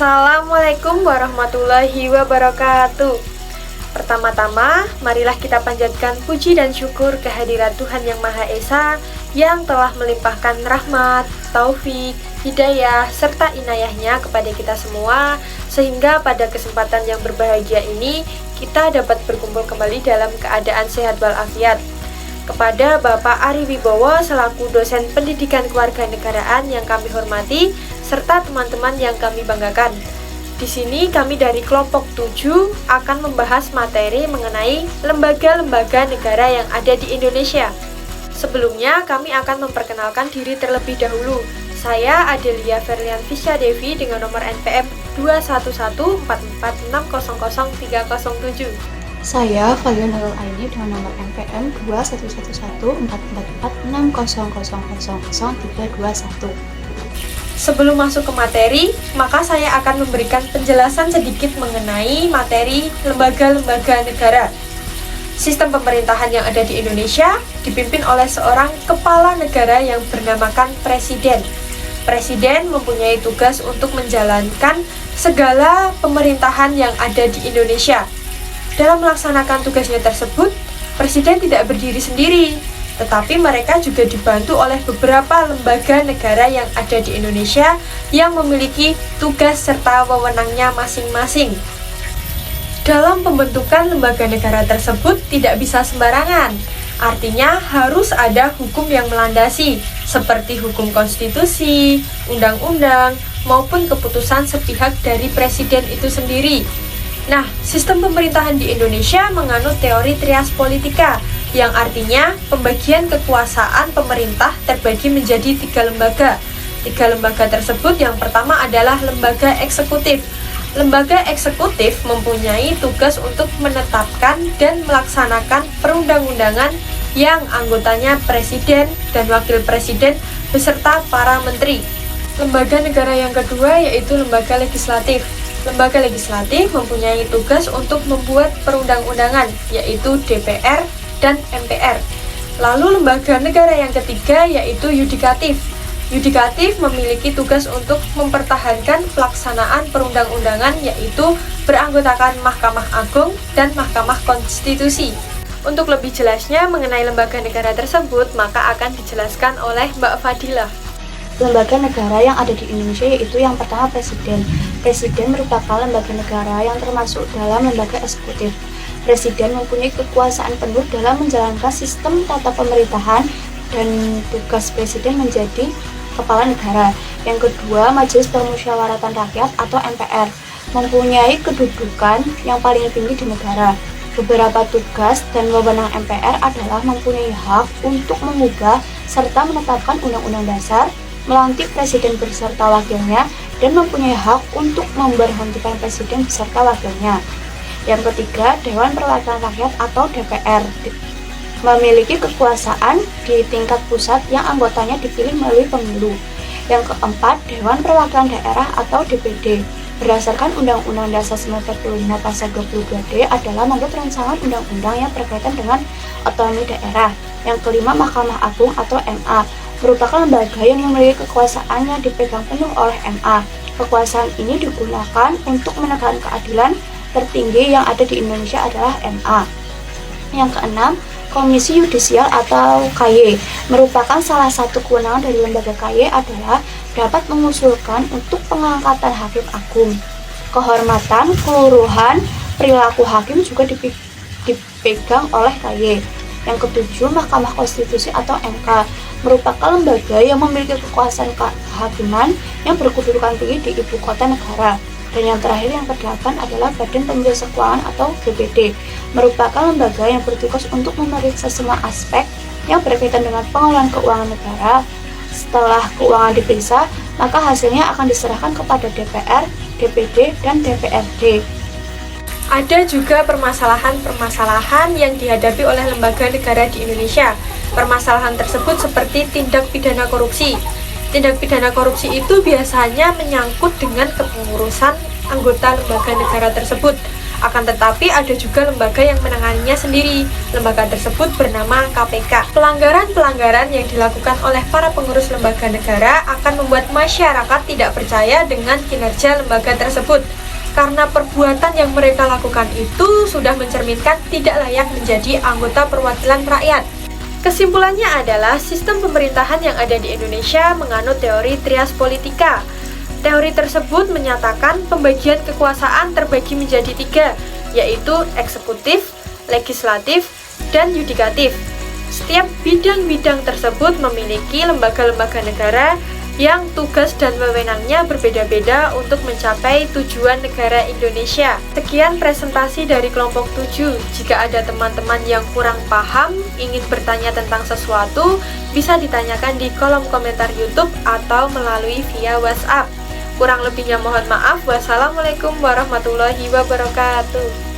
Assalamualaikum warahmatullahi wabarakatuh. Pertama-tama, marilah kita panjatkan puji dan syukur kehadirat Tuhan Yang Maha Esa yang telah melimpahkan rahmat, taufik, hidayah, serta inayahnya kepada kita semua, sehingga pada kesempatan yang berbahagia ini kita dapat berkumpul kembali dalam keadaan sehat walafiat. Kepada Bapak Ari Wibowo selaku dosen pendidikan kewarganegaraan yang kami hormati, serta teman-teman yang kami banggakan. Di sini kami dari kelompok 7 akan membahas materi mengenai lembaga-lembaga negara yang ada di Indonesia. Sebelumnya kami akan memperkenalkan diri terlebih dahulu. Saya Adelia Verlian Fisya Devi dengan nomor NPM 21144600307. Saya Valian Nurul Aini dengan nomor NPM 211144460000321. Sebelum masuk ke materi, maka saya akan memberikan penjelasan sedikit mengenai materi lembaga-lembaga negara. Sistem pemerintahan yang ada di Indonesia dipimpin oleh seorang kepala negara yang bernamakan Presiden. Presiden mempunyai tugas untuk menjalankan segala pemerintahan yang ada di Indonesia. Dalam melaksanakan tugasnya tersebut, Presiden tidak berdiri sendiri, tetapi mereka juga dibantu oleh beberapa lembaga negara yang ada di Indonesia yang memiliki tugas serta wewenangnya masing-masing. Dalam pembentukan lembaga negara tersebut tidak bisa sembarangan, artinya harus ada hukum yang melandasi, seperti hukum konstitusi, undang-undang, maupun keputusan sepihak dari presiden itu sendiri. Nah, sistem pemerintahan di Indonesia menganut teori trias politika, yang artinya pembagian kekuasaan pemerintah terbagi menjadi 3 lembaga. 3 lembaga tersebut yang pertama adalah lembaga eksekutif. Lembaga eksekutif mempunyai tugas untuk menetapkan dan melaksanakan perundang-undangan yang anggotanya presiden dan wakil presiden beserta para menteri. Lembaga negara yang kedua yaitu lembaga legislatif. Lembaga legislatif mempunyai tugas untuk membuat perundang-undangan, yaitu DPR dan MPR. Lalu lembaga negara yang ketiga yaitu yudikatif. Yudikatif memiliki tugas untuk mempertahankan pelaksanaan perundang-undangan, yaitu beranggotakan Mahkamah Agung dan Mahkamah Konstitusi. Untuk lebih jelasnya mengenai lembaga negara tersebut, maka akan dijelaskan oleh Mbak Fadilah. Lembaga negara yang ada di Indonesia yaitu yang pertama Presiden. Presiden merupakan lembaga negara yang termasuk dalam lembaga eksekutif. Presiden mempunyai kekuasaan penuh dalam menjalankan sistem tata pemerintahan dan tugas Presiden menjadi kepala negara. Yang kedua, Majelis Permusyawaratan Rakyat atau MPR mempunyai kedudukan yang paling tinggi di negara. Beberapa tugas dan wewenang MPR adalah mempunyai hak untuk mengubah serta menetapkan undang-undang dasar, melantik presiden beserta wakilnya, dan mempunyai hak untuk memberhentikan presiden beserta wakilnya. Yang ketiga, Dewan Perwakilan Rakyat atau DPR memiliki kekuasaan di tingkat pusat yang anggotanya dipilih melalui pemilu. Yang keempat, Dewan Perwakilan Daerah atau DPD berdasarkan Undang-Undang Dasar 1945 Pasal 22D adalah membuat rancangan undang-undang yang berkaitan dengan otonomi daerah. Yang kelima, Mahkamah Agung atau MA merupakan lembaga yang memiliki kekuasaannya dipegang penuh oleh MA. Kekuasaan ini digunakan untuk menegakkan keadilan tertinggi yang ada di Indonesia adalah MA. Yang keenam, Komisi Yudisial atau KY merupakan salah satu kewenangan dari lembaga KY adalah dapat mengusulkan untuk pengangkatan hakim agung. Kehormatan, keluruhan, perilaku hakim juga dipegang oleh KY. Yang ketujuh, Mahkamah Konstitusi atau MK merupakan lembaga yang memiliki kekuasaan kehakiman yang berkedudukan tinggi di ibu kota negara. Dan yang terakhir, yang kedelapan adalah Badan Pemeriksa Keuangan atau BPD, merupakan lembaga yang bertugas untuk memeriksa semua aspek yang berkaitan dengan pengelolaan keuangan negara. Setelah keuangan diperiksa, maka hasilnya akan diserahkan kepada DPR, DPD, dan DPRD. Ada juga permasalahan-permasalahan yang dihadapi oleh lembaga negara di Indonesia. Permasalahan tersebut seperti tindak pidana korupsi. Tindak pidana korupsi itu biasanya menyangkut dengan kepengurusan anggota lembaga negara tersebut. Akan tetapi ada juga lembaga yang menanganinya sendiri. Lembaga tersebut bernama KPK. Pelanggaran-pelanggaran yang dilakukan oleh para pengurus lembaga negara akan membuat masyarakat tidak percaya dengan kinerja lembaga tersebut. Karena perbuatan yang mereka lakukan itu sudah mencerminkan tidak layak menjadi anggota perwakilan rakyat. Kesimpulannya adalah sistem pemerintahan yang ada di Indonesia menganut teori trias politika. Teori tersebut menyatakan pembagian kekuasaan terbagi menjadi 3, yaitu eksekutif, legislatif, dan yudikatif. Setiap bidang-bidang tersebut memiliki lembaga-lembaga negara yang tugas dan wewenangnya berbeda-beda untuk mencapai tujuan negara Indonesia. Sekian presentasi dari kelompok 7. Jika ada teman-teman yang kurang paham, ingin bertanya tentang sesuatu, bisa ditanyakan di kolom komentar YouTube atau melalui via WhatsApp. Kurang lebihnya mohon maaf. Wassalamualaikum warahmatullahi wabarakatuh.